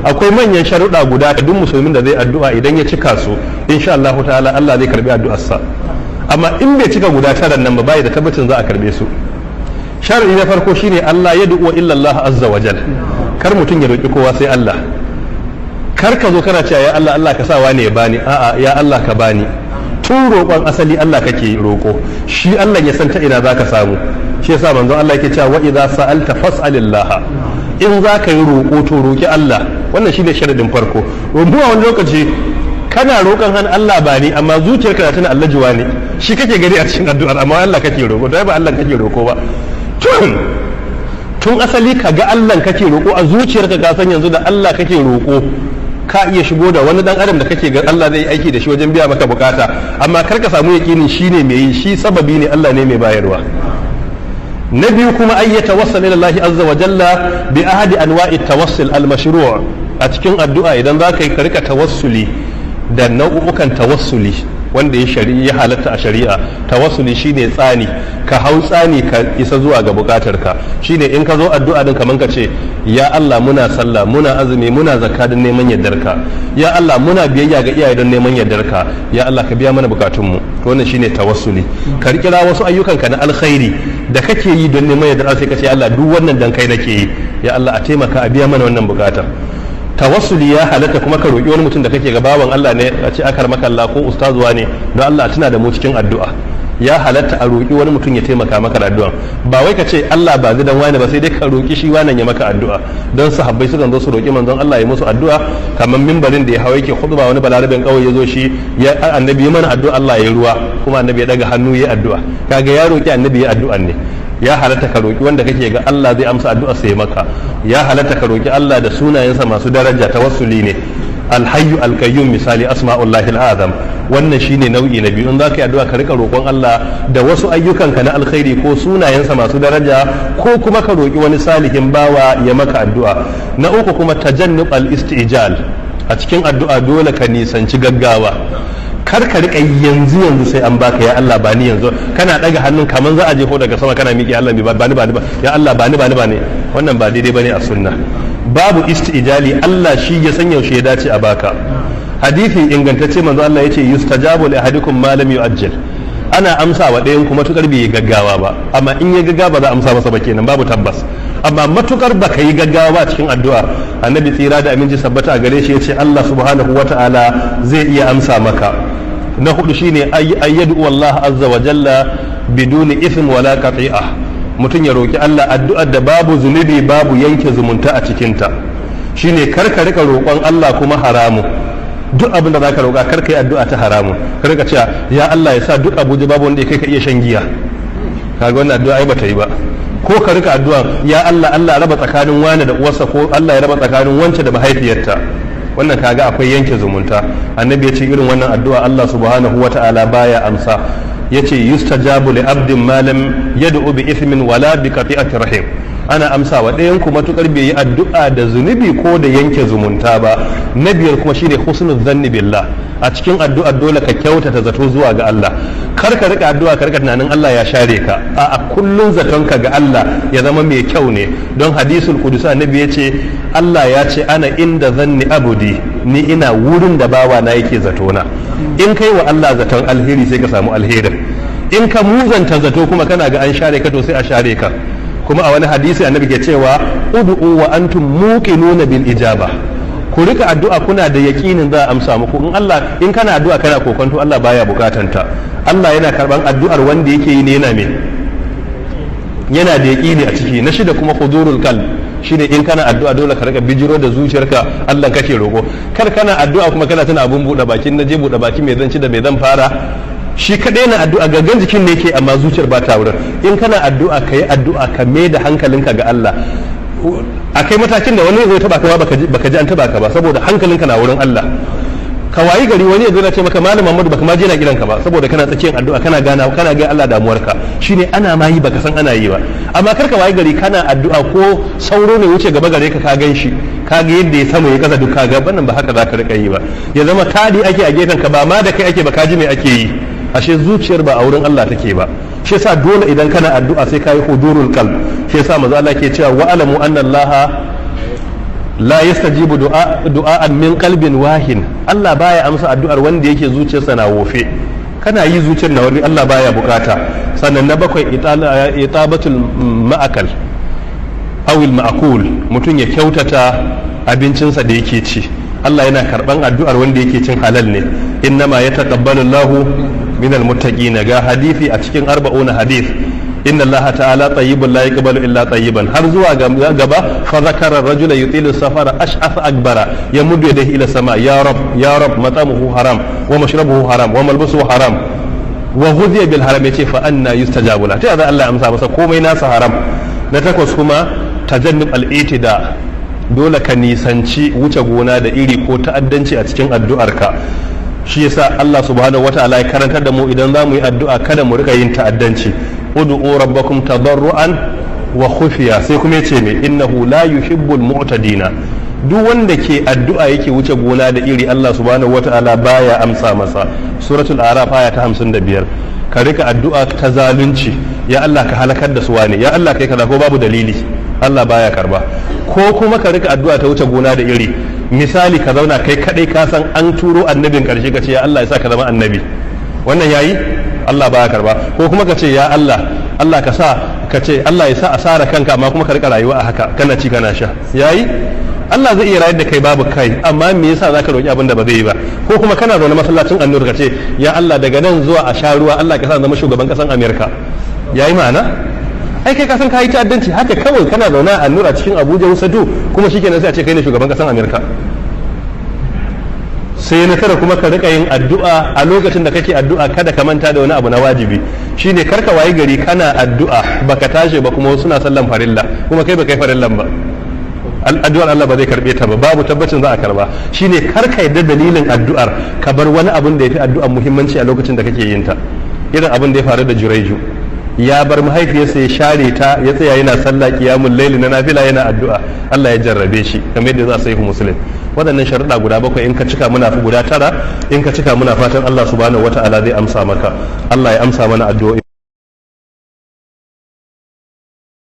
akwai manyan sharuɗa guda da duk musulmin da zai addu'a idan ya cika su insha Allah ta'ala Allah zai karbi addu'arsa. Amma in bai cika guda taran nan ba bai da tabbacin za a karbe su. Shar'i na farko shine Allah ya du'u illa Allah azza wa jal. Kar mutum ya roki kowa sai Allah. Kar ka zo kana cewa ya Allah Allah ka sa wani ya bani, a'a ya Allah ka bani. Tun roƙon asali Allah kake roƙo, shi Allah ya san ta ina zaka samu. Shi yasa manzon Allah yake cewa wa idza sa'alta fas'alillah. In za ka yi roƙo to roƙi Allah. Wannan shine sharadin farko. Wanda wani lokaci kana roƙon han Allah ba ni amma zuciyarka na tana Allah juwa ne. Shi kake gari a cikin addu'ar amma Allah kake roƙo, dai ba Allah kake roƙo ba. Tun asali ka ga Allah kake roƙo a zuciyarka ka san yanzu da Allah kake roƙo. Ka iya shigo da wani dan adam da kake ga Allah zai aiki da shi wajen biya maka bukata, amma kar ka samu yakinin shine mai yi, shi sababi ne Allah ne mai bayarwa. Na biyu kuma ay yatawassal ila Allah azza wa jalla bi ahadi anwa'i tawassul al mashru' a cikin addu'a idan za ka yi ka rika tawassuli da nau'ukan tawassuli wanda ya halatta a shari'a. Tawassuli shine tsani, ka hau tsani ka isa zuwa ga bukatarka. Shine in ka zo addu'a din kaman ka ce ya Allah muna sallah, muna azumi, muna zakka don neman yardarka. Ya Allah muna biyayya ga iyaye don neman yardarka. Ya Allah ka biya mana bukatunmu. To wannan shine tawassuli. Ka rikira wasu ayyukanka na alkhairi da kake yi don neman yardarka sai ka ce Allah duk wannan dan kai nake yi. Ya Allah a taimaka a biya mana wannan bukatar. Tawassuli ya halatta kuma ka roƙi wani mutum da kake ga bawan Allah ne a ce akar maka Allah ko ustazuwa ne don Allah tuna da mu cikin addu'a. Ya halatta a roƙi wani mutum ya taimaka maka da addu'a. Ba wai ka ce Allah ba zidan wani ba sai dai ka roƙi shi wannan ya maka addu'a. Don sahabbai sukan zo su roƙi manzon Allah ya musu addu'a kamar mimbarin da ya hawa yake khutba wani balarabin kawai ya zo shi ya annabi ya mana addu'a Allah ya ruwa kuma annabi ya daga hannu ya addu'a. Kaga ya roƙi annabi ya addu'a ne. Ya halatta ka roƙi wanda kake ga Allah zai amsa addu'a sai maka. Ya halatta ka roƙi Allah da sunayensa masu daraja, tawassuli ne. Alhayyu alqayyum misali asma'ullahi al'azam. Wannan shine nau'i na biyu. In za ka yi addu'a ka rika roƙon Allah da wasu ayyukanka na alkhairi ko sunayensa masu daraja ko kuma ka roƙi wani salihin bawa ya maka addu'a. Na uku kuma tajannub al-istijal. A cikin addu'a dole ka nisanci gaggawa. Kar ka rika yanzu sai an baka ya Allah ba ni yanzu kana daga hannun kaman za a je ko daga sama kana miƙe Allah ba ni ya Allah ba ni wannan ba daidai bane a sunna. Babu istijali, Allah shi ya san yaushe ya dace a baka. Hadisi ingantacce manzo Allah yace yustajabu li ahadikum ma lam yu'ajjal. Ana amsa wa ɗayan kuma matukar bai yi gaggawa ba, amma in ya gaggawa ba za a amsa masa ba kenan babu tabbas. Amma matukar baka yi gaggawa ba cikin addu'a, annabi tsira da aminci sabbata a gare shi yace Allah subhanahu wata'ala zai iya amsa maka. Na hudu shine ayyadu Allah azza wa jalla biduni ithm wala qati'ah. Mutum ya roki Allah addu'ar da babu zunubi babu yanke zumunta a cikinta. Shine karka rika roƙon Allah kuma haramu. Duk abin da zaka roƙa karka yi addu'a ta haramu. Ka rika cewa ya Allah ya sa duk Abuja babu wanda kai ka iya shan giya. Kaga wannan addu'a ai bata yi ba. Ko ka rika addu'a ya Allah Allah raba tsakanin wani da uwarsa ko Allah ya raba tsakanin wance da mahaifiyarta. Wannan kaga akwai yanke zumunta. Annabi ya ce irin wannan addu'a Allah subhanahu wata'ala baya amsa. Yace yustajabu li abdin ma lam yad'u bi ithmin wala bi qati'ati rahim. Ana amsa wa ɗayan ku matukar bai yi addu'a da zunubi ko da yanke zumunta ba. Na biyar kuma shine husnul zanni billah. A cikin addu'a dole ka kyautata zato zuwa ga Allah. Kar ka rika addu'a ka rika tunanin Allah ya share ka. A kullun zatonka ga Allah ya zama mai kyau ne. Don hadisul qudsi annabi yace Allah ya ce ana inda zanni abudi, ni ina wurin da bawa na yake zatona. In kai wa Allah zaton alheri sai ka samu alherin. In ka muzanta zato kuma kana ga an share ka to sai a share ka. Kuma a wani hadisi annabi ke cewa ud'u wa antum muqinuna bil ijaba. Ku rika addu'a kuna da yakinin za a amsa muku. In kana addu'a kana kokonto Allah baya bukatanta. Allah yana karban addu'ar wanda yake yi ne yana da yakini a ciki. Na shida kuma hudurul qalb, shine in kana addu'a dole ka rika bijiro da zuciyarka Allah kake roƙo. Kar kana addu'a kuma kana tana abun buɗe bakin naje buɗe baki mai zan ci da mai zan fara. Shi kadai na addu'a gangan jikin ne yake amma zuciyar ba ta wurin. In kana addu'a kai addu'a ka mai da hankalinka ga Allah. Akai matakin da wani zai taba ka baka ji an taba ka ba saboda hankalinka na wurin Allah. Ka wayi gari wani ya zo na ce maka malam Muhammadu baka ma je na kiranka ba saboda kana tsakiyar addu'a kana ga Allah damuwarka. Shine ana ma yi baka san ana yi ba. Amma kar ka wayi gari kana addu'a ko sauro ne wuce gaba gare ka gan shi. Ka ga yadda ya sama ya kasa duk ka ga wannan ba haka zaka rika yi ba. Ya zama tadi ake a gefen ka ba ma da kai ake ba ka ji me ake yi. Ashe zuciyar ba a wurin Allah take ba. Shi yasa dole idan kana addu'a sai kai hudurul qalb. Shi yasa manzo Allah ke cewa wa alamu anna Allah la yastajibu du'a'an min qalbin wahin, Allah baya amsa addu'ar wanda yake zuciyarsa na wofe, kana yi zuciyar na wani Allah baya bukata. Sannan na bakwai itabatul ma'akal awil ma'akul, mutum ya kyautata abincinsa da yake ci, Allah yana karban addu'ar wanda yake cin halal ne. Innama yataqabbalu Allahu minal muttaqin, ga hadisi a cikin 40 hadith, inna Allah ta'ala tayyibun la yaqbalu illa tayyiban, har zuwa gaba fa zakara rajula yutilu safara ash'ath akbara yamuddu yadayhi ila sama, ya rab matamuhu haram wa mashrabuhu haram wa malbasuhu haram wa ghudhiya bil haram, yace fa anna yustajabu la, ta Allah ya amsa masa komai nasa haram. Na takwas kuma tajannub al-itida, dole ka nisanci wuce gona da iri ko ta'addanci a cikin addu'arka. Shi yasa Allah subhanahu wataala ya karantar da mu idan za mu yi addu'a kada mu rika yin ta'addanci. ud'u rabbakum tadarruan wa khufiya, sai kuma yace me innahu la yuhibbul mu'tadina, duk wanda ke addu'a yake wuce gona da iri Allah subhanahu wata'ala baya amsa masa. Suratul Araf aya ta 55. ka rika addu'a ta zalunci, ya Allah ka halakar da su wane, ya Allah kai kaza ko babu dalili, Allah baya karba. Ko kuma ka rika addu'a ta wuce gona da iri, misali ka zauna kai kadai ka san an turo annabin karshe ka ce ya Allah ya sa ka zama annabi, wannan yayi Allah baya karba. Ko kuma ka ce ya Allah ka sa, ka ce Allah ya sa asara kanka amma kuma ka rika rayuwa a haka kana ci kana sha, yayi Allah zai iya rayar da kai babu kai, amma me yasa zaka roki abin da ba zai yi ba? Ko kuma kana zaune masallacin annur ka ce ya Allah daga nan zuwa a sha ruwa Allah ka sa zama shugaban kasan Amerika, yayi ma'ana? Ai kai ka san kai ta'addanci haka kawai kana zaune a annur a cikin Abuja Wasatu kuma shikenan sai a ce kai ne shugaban kasan Amerika. Sai na tara kuma ka rika yin addu'a a lokacin da kake addu'a kada ka manta da wani abu na wajibi, shine karka wayi gari kana addu'a baka tashi ba kuma suna sallan farilla kuma kai baka yi farillan ba, addu'ar Allah ba zai karbe ta ba, babu tabbacin za a karba. Shine karka yadda dalilin addu'ar ka bar wani abun da yafi addu'ar muhimmanci a lokacin da kake yin ta. Irin abin da ya faru da Juraiju, ya bar mahaifiyarsa ya share ta ya tsaya yana sallah qiyamul layl na nafila yana addu'a, Allah ya jarrabe shi kamar yadda za a sahihu Muslim. Waɗannan sharuɗa guda bakwai in ka cika muna fi guda tara, in ka cika muna fatan Allah subhanahu wata'ala zai amsa maka. Allah ya amsa mana addu'o'i.